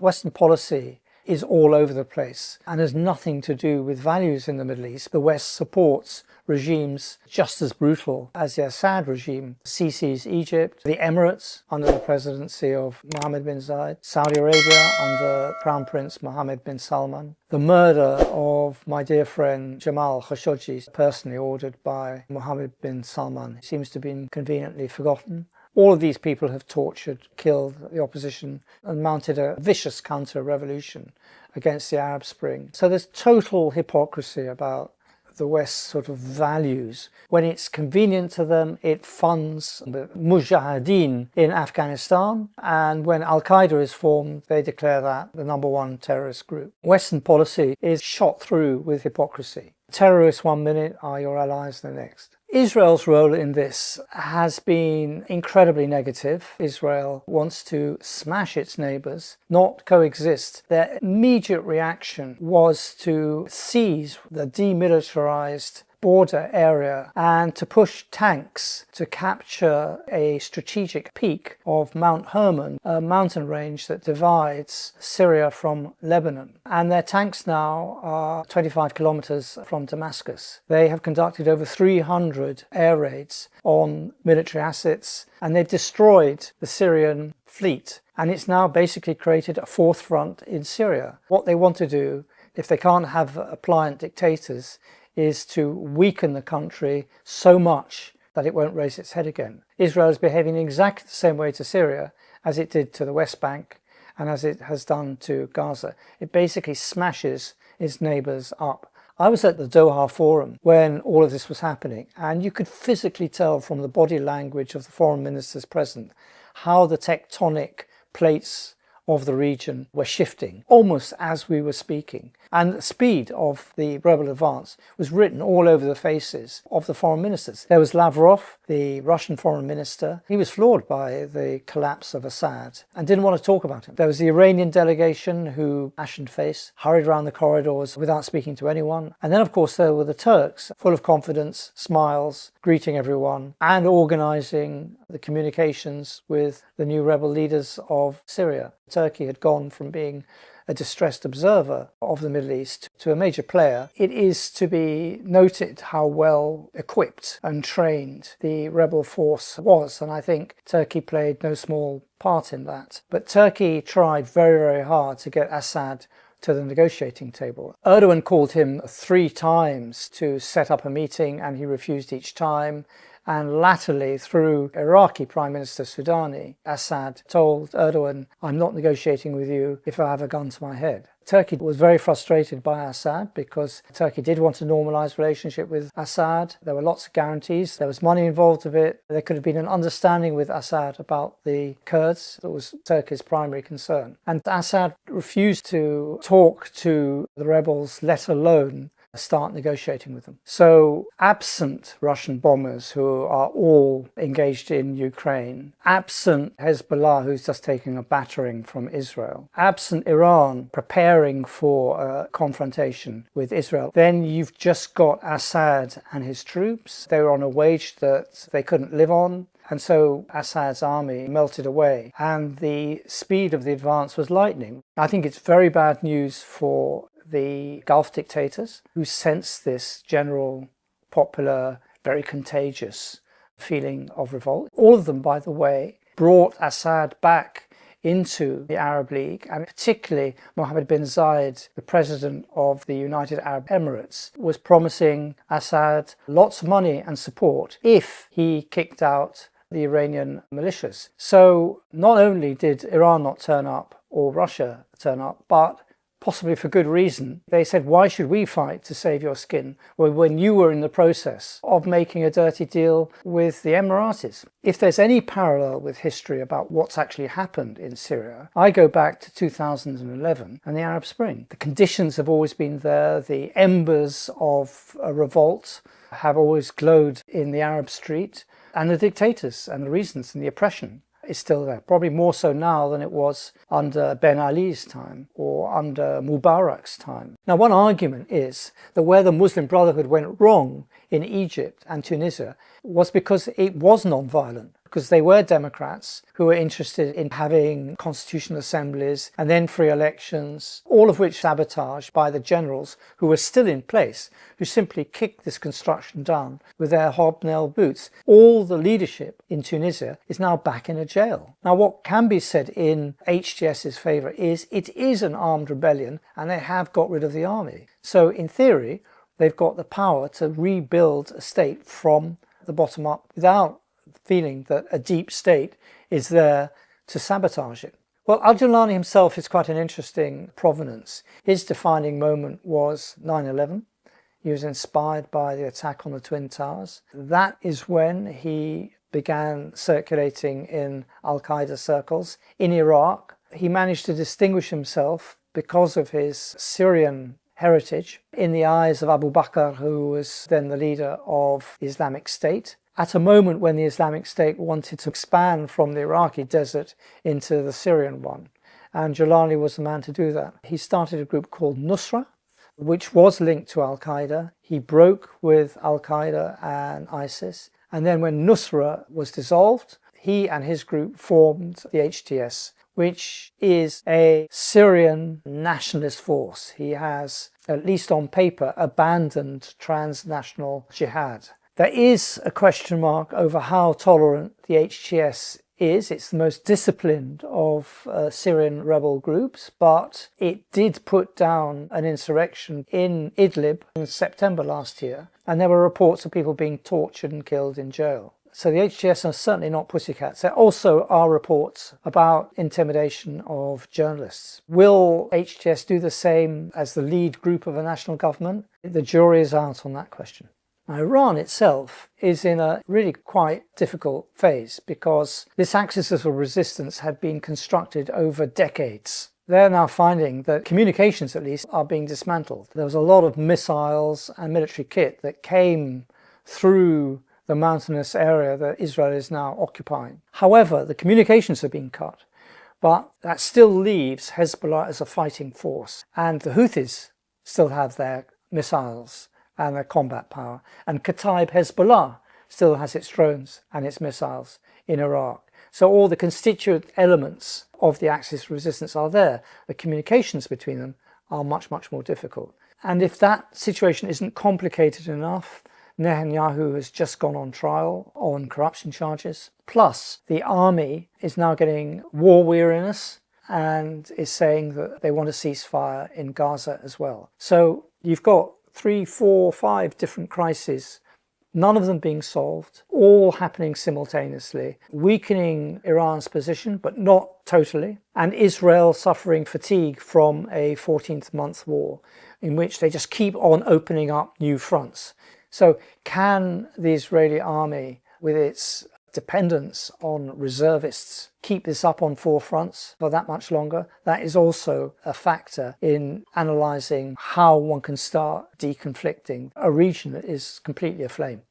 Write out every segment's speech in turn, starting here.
Western policy is all over the place and has nothing to do with values in the Middle East. The West supports regimes just as brutal as the Assad regime. Sisi's Egypt, the Emirates under the presidency of Mohammed bin Zayed, Saudi Arabia under Crown Prince Mohammed bin Salman, the murder of my dear friend Jamal Khashoggi, personally ordered by Mohammed bin Salman, seems to have been conveniently forgotten. All of these people have tortured, killed the opposition and mounted a vicious counter-revolution against the Arab Spring. So there's total hypocrisy about the West's sort of values. When it's convenient to them, it funds the Mujahideen in Afghanistan, and when Al-Qaeda is formed, they declare that the #1 terrorist group. Western policy is shot through with hypocrisy. Terrorists one minute are your allies the next. Israel's role in this has been incredibly negative. Israel wants to smash its neighbours, not coexist. Their immediate reaction was to seize the demilitarized border area and to push tanks to capture a strategic peak of Mount Hermon, a mountain range that divides Syria from Lebanon. And their tanks now are 25 kilometers from Damascus. They have conducted over 300 air raids on military assets, and they've destroyed the Syrian fleet. And it's now basically created a fourth front in Syria. What they want to do, if they can't have pliant dictators, is to weaken the country so much that it won't raise its head again. Israel is behaving exactly the same way to Syria as it did to the West Bank and as it has done to Gaza. It basically smashes its neighbours up. I was at the Doha Forum when all of this was happening, and you could physically tell from the body language of the foreign ministers present how the tectonic plates of the region were shifting almost as we were speaking. And the speed of the rebel advance was written all over the faces of the foreign ministers. There was Lavrov, the Russian foreign minister. He was floored by the collapse of Assad and didn't want to talk about it. There was the Iranian delegation who, ashen face, hurried around the corridors without speaking to anyone. And then, of course, there were the Turks, full of confidence, smiles, greeting everyone, and organizing the communications with the new rebel leaders of Syria. Turkey had gone from being a distressed observer of the Middle East to a major player. It is to be noted how well equipped and trained the rebel force was, and I think Turkey played no small part in that. But Turkey tried very, very hard to get Assad to the negotiating table. Erdogan called him 3 times to set up a meeting, and he refused each time. And latterly, through Iraqi Prime Minister Soudani, Assad told Erdogan, "I'm not negotiating with you if I have a gun to my head." Turkey was very frustrated by Assad because Turkey did want to normalize relationship with Assad. There were lots of guarantees. There was money involved with it. There could have been an understanding with Assad about the Kurds. That was Turkey's primary concern. And Assad refused to talk to the rebels, let alone start negotiating with them. So absent Russian bombers who are all engaged in Ukraine, absent Hezbollah who's just taking a battering from Israel, absent Iran preparing for a confrontation with Israel, then you've just got Assad and his troops. They were on a wage that they couldn't live on. And so Assad's army melted away, and the speed of the advance was lightning. I think it's very bad news for the Gulf dictators who sense this general, popular, very contagious feeling of revolt. All of them, by the way, brought Assad back into the Arab League, and particularly Mohammed bin Zayed, the president of the United Arab Emirates, was promising Assad lots of money and support if he kicked out the Iranian militias. So not only did Iran not turn up or Russia turn up, but possibly for good reason, they said, why should we fight to save your skin when you were in the process of making a dirty deal with the Emiratis? If there's any parallel with history about what's actually happened in Syria, I go back to 2011 and the Arab Spring. The conditions have always been there. The embers of a revolt have always glowed in the Arab street, and the dictators and the reasons and the oppression is still there, probably more so now than it was under Ben Ali's time or under Mubarak's time. Now, one argument is that where the Muslim Brotherhood went wrong in Egypt and Tunisia was because it was non-violent. because they were Democrats who were interested in having constitutional assemblies and then free elections, all of which sabotaged by the generals who were still in place, who simply kicked this construction down with their hobnail boots. All the leadership in Tunisia is now back in a jail. Now, what can be said in HTS's favour is it is an armed rebellion and they have got rid of the army. So in theory, they've got the power to rebuild a state from the bottom up without feeling that a deep state is there to sabotage it. Well, al-Jilani himself is quite an interesting provenance. His defining moment was 9/11. He was inspired by the attack on the Twin Towers. That is when he began circulating in al-Qaeda circles in Iraq. He managed to distinguish himself because of his Syrian heritage in the eyes of Abu Bakr, who was then the leader of the Islamic State, at a moment when the Islamic State wanted to expand from the Iraqi desert into the Syrian one. And Jilani was the man to do that. He started a group called Nusra, which was linked to al-Qaeda. He broke with al-Qaeda and ISIS. And then when Nusra was dissolved, he and his group formed the HTS, which is a Syrian nationalist force. He has, at least on paper, abandoned transnational jihad. There is a question mark over how tolerant the HTS is. It's the most disciplined of Syrian rebel groups, but it did put down an insurrection in Idlib in September last year, and there were reports of people being tortured and killed in jail. So the HTS are certainly not pussycats. There also are reports about intimidation of journalists. Will HTS do the same as the lead group of a national government? The jury is out on that question. Now, Iran itself is in a really quite difficult phase because this axis of resistance had been constructed over decades. They're now finding that communications, at least, are being dismantled. There was a lot of missiles and military kit that came through the mountainous area that Israel is now occupying. However, the communications have been cut, but that still leaves Hezbollah as a fighting force. And the Houthis still have their missiles and their combat power. And Kataib Hezbollah still has its drones and its missiles in Iraq. So all the constituent elements of the axis of resistance are there. The communications between them are much, much more difficult. And if that situation isn't complicated enough, Netanyahu has just gone on trial on corruption charges. Plus, the army is now getting war weariness and is saying that they want a ceasefire in Gaza as well. So you've got 3, 4, 5 different crises, none of them being solved, all happening simultaneously, weakening Iran's position, but not totally, and Israel suffering fatigue from a 14th-month war in which they just keep on opening up new fronts. So can the Israeli army, with its dependence on reservists, keep this up on 4 fronts for that much longer? That is also a factor in analysing how one can start deconflicting a region that is completely aflame.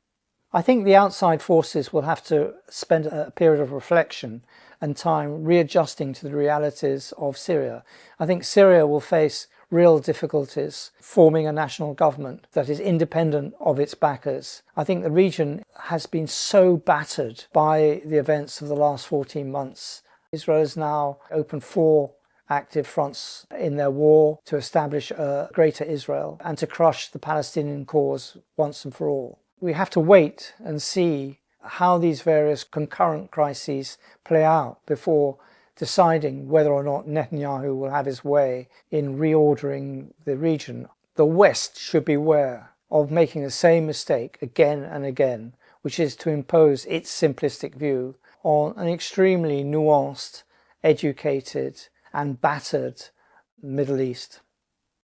I think the outside forces will have to spend a period of reflection and time readjusting to the realities of Syria. I think Syria will face real difficulties forming a national government that is independent of its backers. I think the region has been so battered by the events of the last 14 months. Israel has now opened 4 active fronts in their war to establish a greater Israel and to crush the Palestinian cause once and for all. We have to wait and see how these various concurrent crises play out before deciding whether or not Netanyahu will have his way in reordering the region. The West should beware of making the same mistake again and again, which is to impose its simplistic view on an extremely nuanced, educated and battered Middle East.